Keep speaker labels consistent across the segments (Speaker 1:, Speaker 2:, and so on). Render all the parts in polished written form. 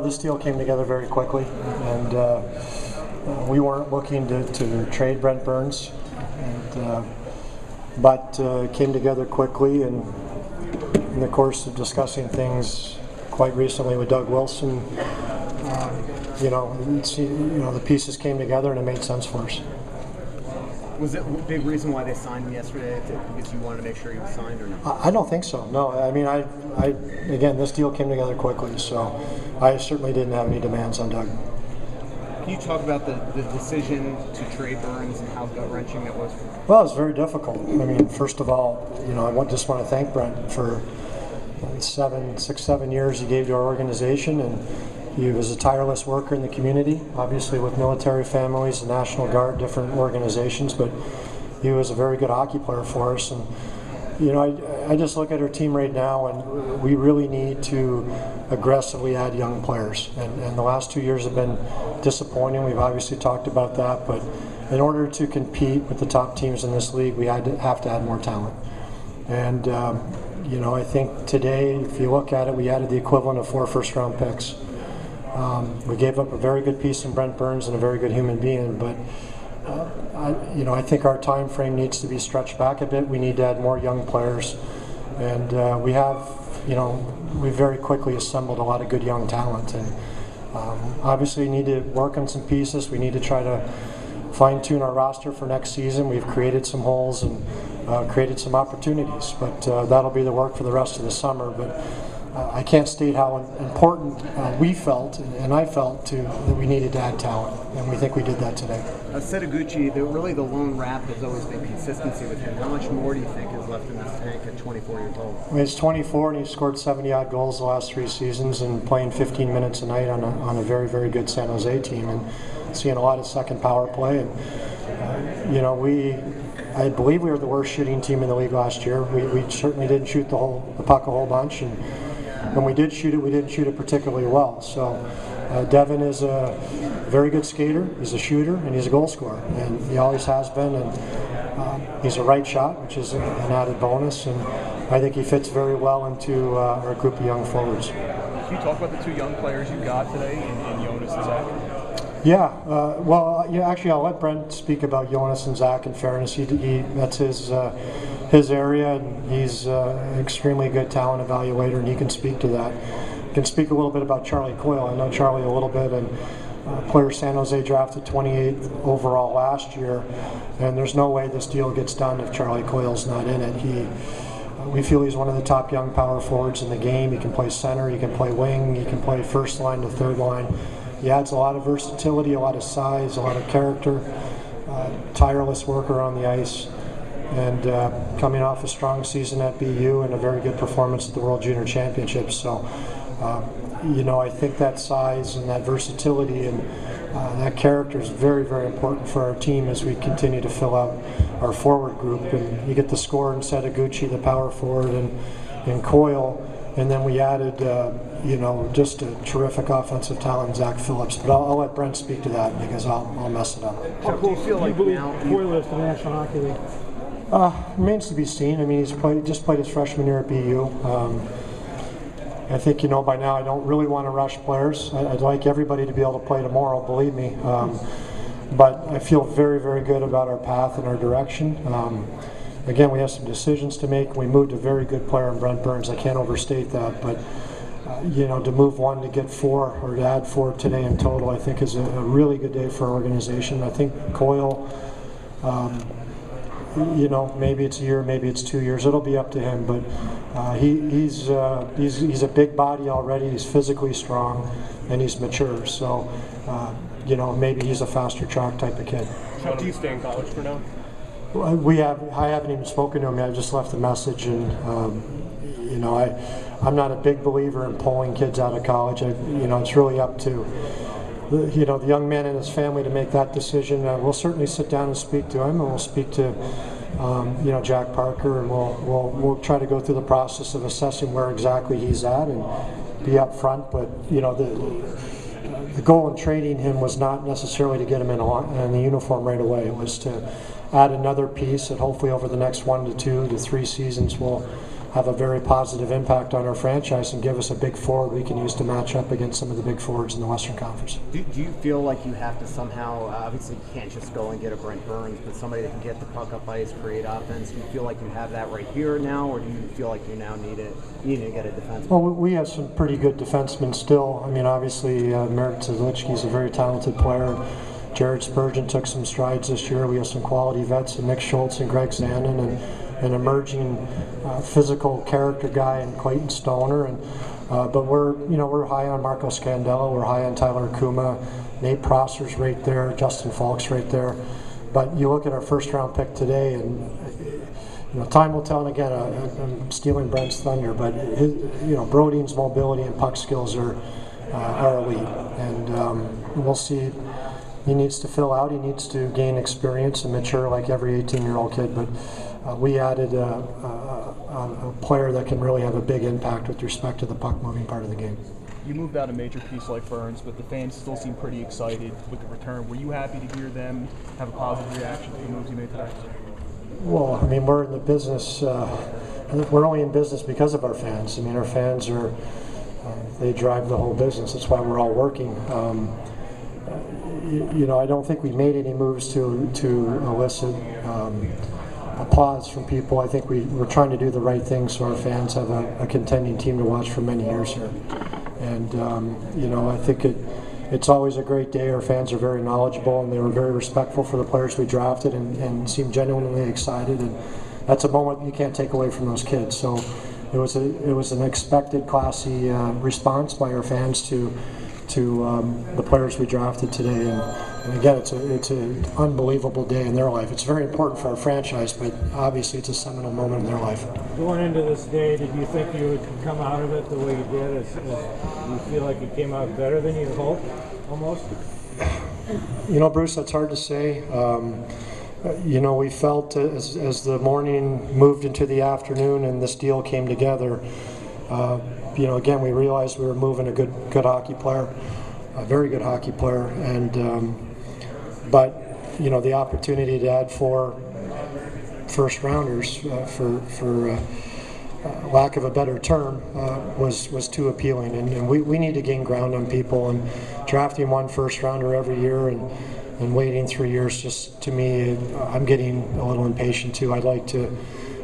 Speaker 1: This deal came together very quickly, and we weren't looking to trade Brent Burns, but came together quickly, and in the course of discussing things quite recently with Doug Wilson, the pieces came together and it made sense for us.
Speaker 2: Was it a big reason why they signed him yesterday? Because you wanted to make sure he was signed, or no?
Speaker 1: I don't think so. No, I mean, again, this deal came together quickly, so I certainly didn't have any demands on Doug.
Speaker 2: Can you talk about the decision to trade Burns and how gut-wrenching that was?
Speaker 1: Well, it was very difficult. I mean, first of all, I just want to thank Brent for 7 years he gave to our organization, and he was a tireless worker in the community, obviously with military families, the National Guard, different organizations, but he was a very good hockey player for us. And I just look at our team right now, and we really need to aggressively add young players. And the last 2 years have been disappointing. We've obviously talked about that, but in order to compete with the top teams in this league, we have to add more talent. And I think today, if you look at it, we added the equivalent of 4 first-round picks. We gave up a very good piece in Brent Burns and a very good human being, but I think our time frame needs to be stretched back a bit. We need to add more young players, and we very quickly assembled a lot of good young talent. And obviously, we need to work on some pieces. We need to try to fine-tune our roster for next season. We've created some holes and created some opportunities, but that'll be the work for the rest of the summer. But I can't state how important we felt, and I felt, that we needed to add talent, and we think we did that today.
Speaker 2: Setoguchi, really the lone wrap has always been consistency with him. How much more do you think is left in this tank at 24 years old?
Speaker 1: I mean, he's 24, and he's scored 70-odd goals the last 3 seasons and playing 15 minutes a night on a very, very good San Jose team, and seeing a lot of second power play. And I believe we were the worst shooting team in the league last year. We certainly didn't shoot the puck a whole bunch, and when we did shoot it, we didn't shoot it particularly well. So Devin is a very good skater, he's a shooter, and he's a goal scorer, and he always has been. And he's a right shot, which is an added bonus, and I think he fits very well into our group of young forwards.
Speaker 3: Can you talk about the 2 young players you got today in Jonas and Zach?
Speaker 1: Yeah, actually, I'll let Brent speak about Jonas and Zach. In fairness, that's his area, and he's an extremely good talent evaluator, and he can speak to that. He can speak a little bit about Charlie Coyle. I know Charlie a little bit, and player San Jose drafted 28th overall last year, and there's no way this deal gets done if Charlie Coyle's not in it. We feel he's one of the top young power forwards in the game. He can play center, he can play wing, he can play first line to third line. He adds a lot of versatility, a lot of size, a lot of character, tireless worker on the ice, and coming off a strong season at BU and a very good performance at the World Junior Championships. So, I think that size and that versatility and that character is very, very important for our team as we continue to fill out our forward group. And you get the scorer in Setoguchi, the power forward, and Coyle. And then we added, just a terrific offensive talent, Zach Phillips. But I'll let Brent speak to that because I'll mess it up.
Speaker 2: How cool do you feel like now?
Speaker 4: Coyle is the National Hockey League?
Speaker 1: Remains to be seen. I mean, he's just played his freshman year at BU. I think, by now I don't really want to rush players. I'd like everybody to be able to play tomorrow, believe me. But I feel very, very good about our path and our direction. Again, we have some decisions to make. We moved a very good player in Brent Burns. I can't overstate that, but to move 1 to get 4 or to add 4 today in total, I think is a really good day for our organization. I think Coyle, maybe it's a year, maybe it's 2 years. It'll be up to him, but he's a big body already. He's physically strong, and he's mature. So, maybe he's a faster track type of kid.
Speaker 3: Do you stay in college for now?
Speaker 1: I haven't even spoken to him yet. I just left a message, and I'm not a big believer in pulling kids out of college. It's really up to the young man and his family to make that decision. We'll certainly sit down and speak to him, and we'll speak to Jack Parker, and we'll try to go through the process of assessing where exactly he's at and be up front. But the goal in trading him was not necessarily to get him in the uniform right away. It was to add another piece that hopefully over the next 1 to 2 to 3 seasons will have a very positive impact on our franchise and give us a big forward we can use to match up against some of the big forwards in the Western Conference.
Speaker 2: Do you feel like you have to somehow, obviously you can't just go and get a Brent Burns, but somebody that can get the puck up ice, create offense? Do you feel like you have that right here now, or do you feel like you now need to get a defenseman?
Speaker 1: Well, we have some pretty good defensemen still. I mean, obviously, Merritt Zazlichky is a very talented player. Jared Spurgeon took some strides this year. We have some quality vets, and Nick Schultz and Greg Zandon, and an emerging physical character guy in Clayton Stoner. And but we're high on Marco Scandella. We're high on Tyler Akuma. Nate Prosser's right there. Justin Falk's right there. But you look at our first-round pick today, and time will tell. And again, I'm stealing Brent's thunder, but Brodeen's mobility and puck skills are elite, and we'll see. He needs to fill out. He needs to gain experience and mature like every 18-year-old kid. But we added a player that can really have a big impact with respect to the puck-moving part of the game.
Speaker 3: You moved out a major piece like Burns, but the fans still seem pretty excited with the return. Were you happy to hear them have a positive reaction to the moves you made today?
Speaker 1: Well, I mean, we're in the business. We're only in business because of our fans. I mean, our fans are they drive the whole business. That's why we're all working. I don't think we made any moves to elicit applause from people. I think we're trying to do the right thing so our fans have a contending team to watch for many years here. And I think it's always a great day. Our fans are very knowledgeable, and they were very respectful for the players we drafted and seemed genuinely excited. And that's a moment you can't take away from those kids. So it was an expected, classy response by our fans to the players we drafted today, and again, it's an unbelievable day in their life. It's very important for our franchise, but obviously it's a seminal moment in their life.
Speaker 4: Going into this day, did you think you would come out of it the way you did? Do you feel like you came out better than you hoped, almost?
Speaker 1: Bruce, that's hard to say. We felt as the morning moved into the afternoon and this deal came together, again, we realized we were moving a good hockey player, a very good hockey player, and but the opportunity to add 4 first rounders for lack of a better term was too appealing, and we need to gain ground on people, and drafting 1 first rounder every year and waiting 3 years, just to me, I'm getting a little impatient too. I'd like to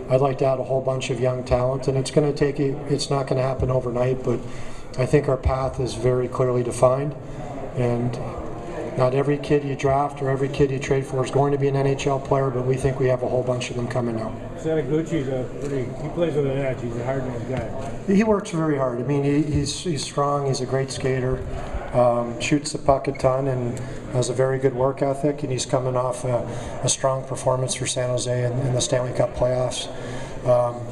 Speaker 1: add a whole bunch of young talent, and it's not going to happen overnight, but I think our path is very clearly defined, and not every kid you draft or every kid you trade for is going to be an NHL player, but we think we have a whole bunch of them coming now.
Speaker 4: Setaguchi's he plays with an edge. He's a hard-nosed guy.
Speaker 1: He works very hard. I mean, he's strong. He's a great skater. Shoots the puck a ton and has a very good work ethic, and he's coming off a strong performance for San Jose in the Stanley Cup playoffs.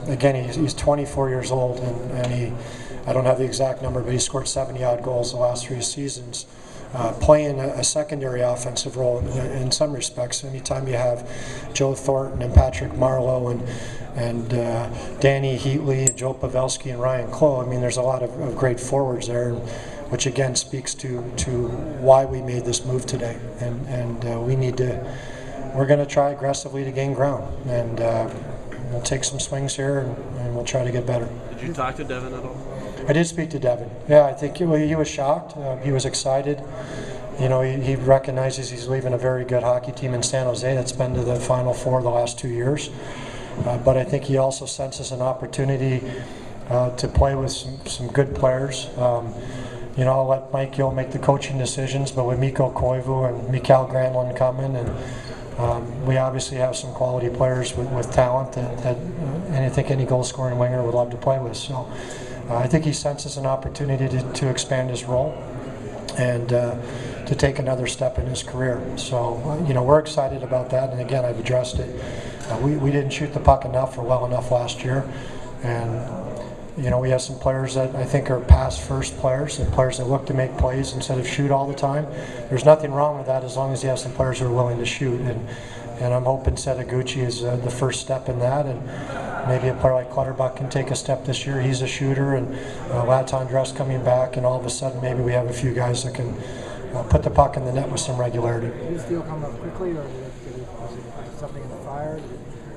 Speaker 1: Again, he's 24 years old, and I don't have the exact number, but he scored 70-odd goals the last 3 seasons, playing a secondary offensive role in some respects. Anytime you have Joe Thornton and Patrick Marleau and Danny Heatley and Joe Pavelski and Ryan Clough, I mean, there's a lot of great forwards there, which again speaks to why we made this move today. And we're going to try aggressively to gain ground, and we'll take some swings here and we'll try to get better.
Speaker 5: Did you talk to Devin at all?
Speaker 1: I did speak to Devin. Yeah, I think he was shocked. He was excited. He recognizes he's leaving a very good hockey team in San Jose that's been to the Final Four the last 2 years. But I think he also senses an opportunity to play with some good players. I'll let Mike Gill make the coaching decisions, but with Mikko Koivu and Mikael Granlund coming, and we obviously have some quality players with talent that and I think any goal-scoring winger would love to play with. So I think he senses an opportunity to expand his role and to take another step in his career. So we're excited about that, and again, I've addressed it. We didn't shoot the puck enough or well enough last year, and we have some players that I think are pass-first players and players that look to make plays instead of shoot all the time. There's nothing wrong with that as long as you have some players who are willing to shoot. And I'm hoping Setaguchi is the first step in that. And maybe a player like Clutterbuck can take a step this year. He's a shooter, and Latondress coming back, and all of a sudden maybe we have a few guys that can put the puck in the net with some regularity.
Speaker 4: Did this deal come up quickly, or was it something in the fire?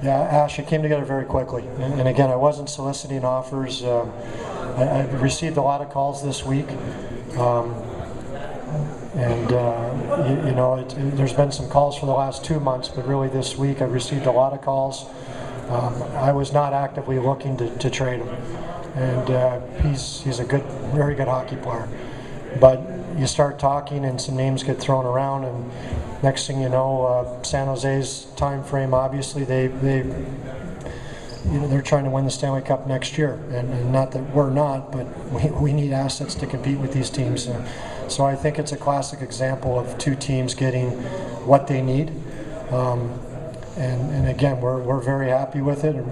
Speaker 1: Yeah, Ash, it came together very quickly. And again, I wasn't soliciting offers. I received a lot of calls this week. There's been some calls for the last 2 months, but really this week I've received a lot of calls. I was not actively looking to trade him. And he's a very good hockey player. But you start talking and some names get thrown around, and next thing you know, San Jose's time frame, obviously they're trying to win the Stanley Cup next year, and not that we're not, but we need assets to compete with these teams. So I think it's a classic example of two teams getting what they need. And again, we're very happy with it. And,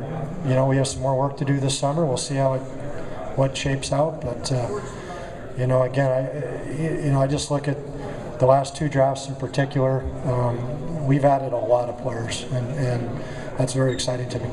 Speaker 1: we have some more work to do this summer. We'll see what shapes out. But again, I just look at the last two drafts in particular. We've added a lot of players, and that's very exciting to me.